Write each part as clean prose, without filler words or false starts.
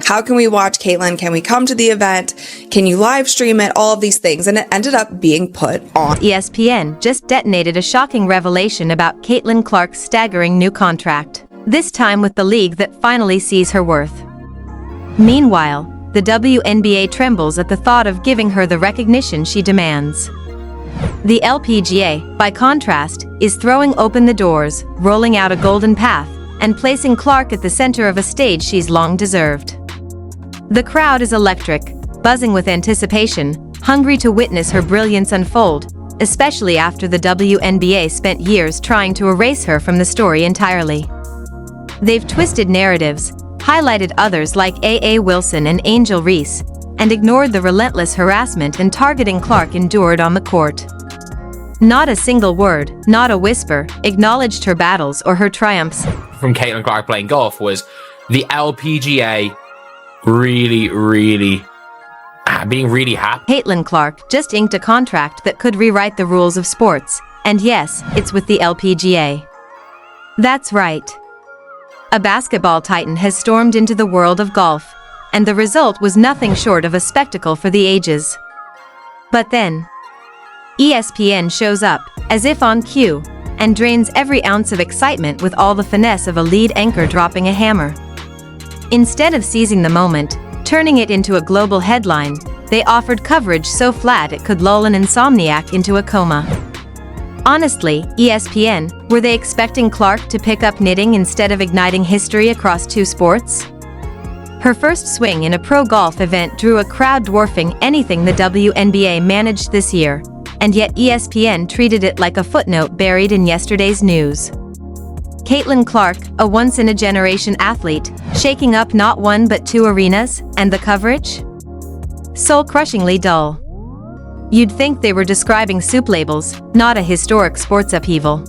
How can we watch Caitlin? Can we come to the event? Can you live stream it? All of these things. And it ended up being put on. ESPN just detonated a shocking revelation about Caitlin Clark's staggering new contract, this time with the league that finally sees her worth. Meanwhile, the WNBA trembles at the thought of giving her the recognition she demands. The LPGA, by contrast, is throwing open the doors, rolling out a golden path, and placing Clark at the center of a stage she's long deserved. The crowd is electric, buzzing with anticipation, hungry to witness her brilliance unfold, especially after the WNBA spent years trying to erase her from the story entirely. They've twisted narratives, highlighted others like A.A. Wilson and Angel Reese, and ignored the relentless harassment and targeting Clark endured on the court. Not a single word, not a whisper, acknowledged her battles or her triumphs. From Caitlin Clark playing golf was the LPGA really being really happy. Caitlin Clark just inked a contract that could rewrite the rules of sports, and yes, it's with the LPGA. That's right. A basketball titan has stormed into the world of golf, and the result was nothing short of a spectacle for the ages. But then, ESPN shows up, as if on cue, and drains every ounce of excitement with all the finesse of a lead anchor dropping a hammer. Instead of seizing the moment, turning it into a global headline, they offered coverage so flat it could lull an insomniac into a coma. Honestly, ESPN, were they expecting Clark to pick up knitting instead of igniting history across two sports? Her first swing in a pro golf event drew a crowd dwarfing anything the WNBA managed this year, and yet ESPN treated it like a footnote buried in yesterday's news. Caitlin Clark, a once-in-a-generation athlete, shaking up not one but two arenas, and the coverage? Soul-crushingly dull. You'd think they were describing soup labels, not a historic sports upheaval.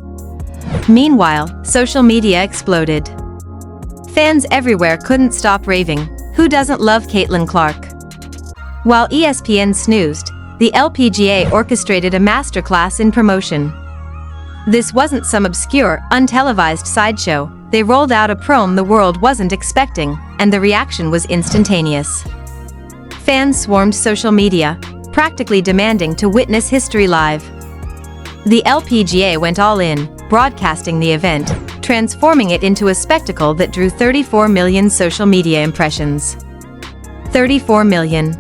Meanwhile, social media exploded. Fans everywhere couldn't stop raving. Who doesn't love Caitlin Clark? While ESPN snoozed, the LPGA orchestrated a masterclass in promotion. This wasn't some obscure, untelevised sideshow. They rolled out a promo the world wasn't expecting, and the reaction was instantaneous. Fans swarmed social media, practically demanding to witness history live. The LPGA went all in, broadcasting the event, transforming it into a spectacle that drew 34 million social media impressions. 34 million.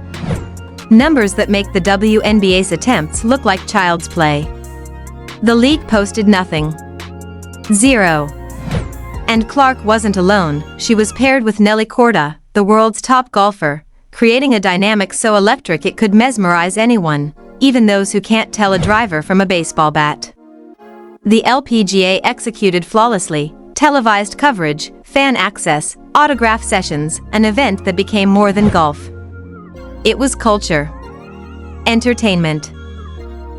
Numbers that make the WNBA's attempts look like child's play. The league posted nothing. Zero. And Clark wasn't alone. She was paired with Nelly Korda, the world's top golfer, creating a dynamic so electric it could mesmerize anyone, even those who can't tell a driver from a baseball bat. The LPGA executed flawlessly, televised coverage, fan access, autograph sessions, an event that became more than golf. It was culture. Entertainment.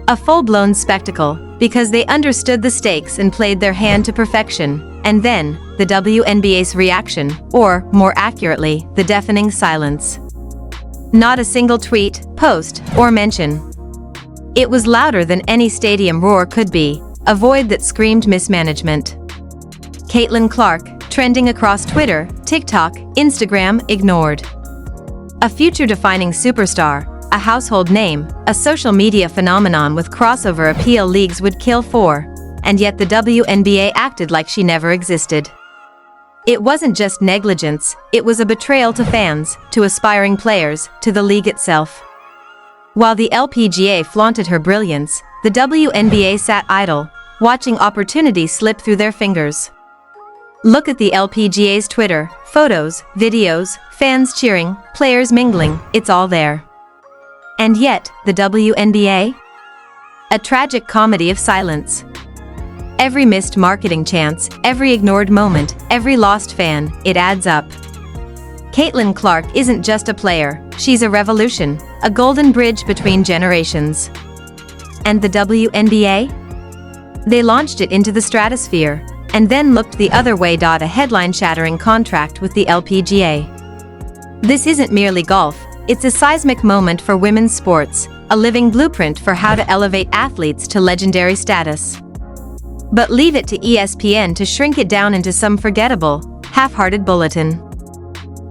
A full-blown spectacle, because they understood the stakes and played their hand to perfection, and then, the WNBA's reaction, or, more accurately, the deafening silence. Not a single tweet, post, or mention. It was louder than any stadium roar could be, a void that screamed mismanagement. Caitlin Clark, trending across Twitter, TikTok, Instagram, ignored. A future-defining superstar, a household name, a social media phenomenon with crossover appeal leagues would kill for, and yet the WNBA acted like she never existed. It wasn't just negligence, it was a betrayal to fans, to aspiring players, to the league itself. While the LPGA flaunted her brilliance, the WNBA sat idle, watching opportunities slip through their fingers. Look at the LPGA's Twitter, photos, videos, fans cheering, players mingling, it's all there. And yet, the WNBA? A tragic comedy of silence. Every missed marketing chance, every ignored moment, every lost fan, it adds up. Caitlin Clark isn't just a player, she's a revolution, a golden bridge between generations. And the WNBA? They launched it into the stratosphere, and then looked the other way. A headline-shattering contract with the LPGA. This isn't merely golf, it's a seismic moment for women's sports, a living blueprint for how to elevate athletes to legendary status. But leave it to ESPN to shrink it down into some forgettable, half-hearted bulletin.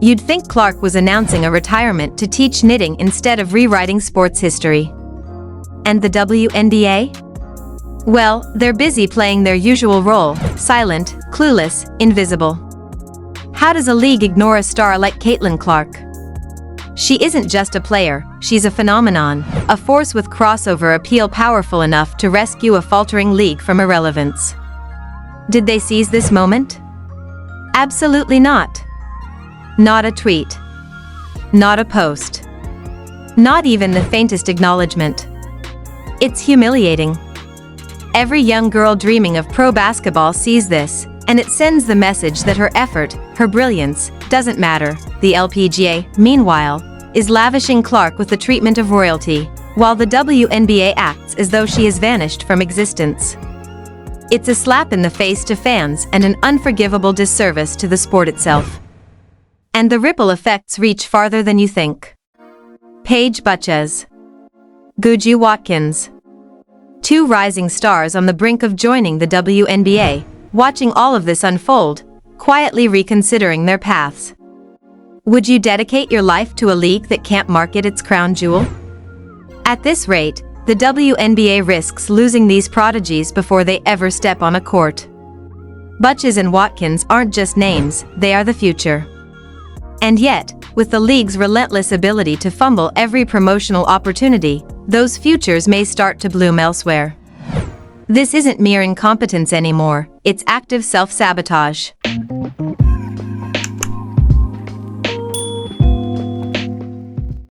You'd think Clark was announcing a retirement to teach knitting instead of rewriting sports history. And the WNBA? Well, they're busy playing their usual role, silent, clueless, invisible. How does a league ignore a star like Caitlin Clark? She isn't just a player, she's a phenomenon, a force with crossover appeal powerful enough to rescue a faltering league from irrelevance. Did they seize this moment? Absolutely not. Not a tweet. Not a post. Not even the faintest acknowledgement. It's humiliating. Every young girl dreaming of pro basketball sees this, and it sends the message that her effort, her brilliance, doesn't matter. The LPGA, meanwhile, is lavishing Clark with the treatment of royalty, while the WNBA acts as though she has vanished from existence. It's a slap in the face to fans and an unforgivable disservice to the sport itself. And the ripple effects reach farther than you think. Paige Bueches. Guju Watkins. Two rising stars on the brink of joining the WNBA, watching all of this unfold, quietly reconsidering their paths. Would you dedicate your life to a league that can't market its crown jewel? At this rate, the WNBA risks losing these prodigies before they ever step on a court. Bueches and Watkins aren't just names, they are the future. And yet, with the league's relentless ability to fumble every promotional opportunity, those futures may start to bloom elsewhere. This isn't mere incompetence anymore, it's active self-sabotage.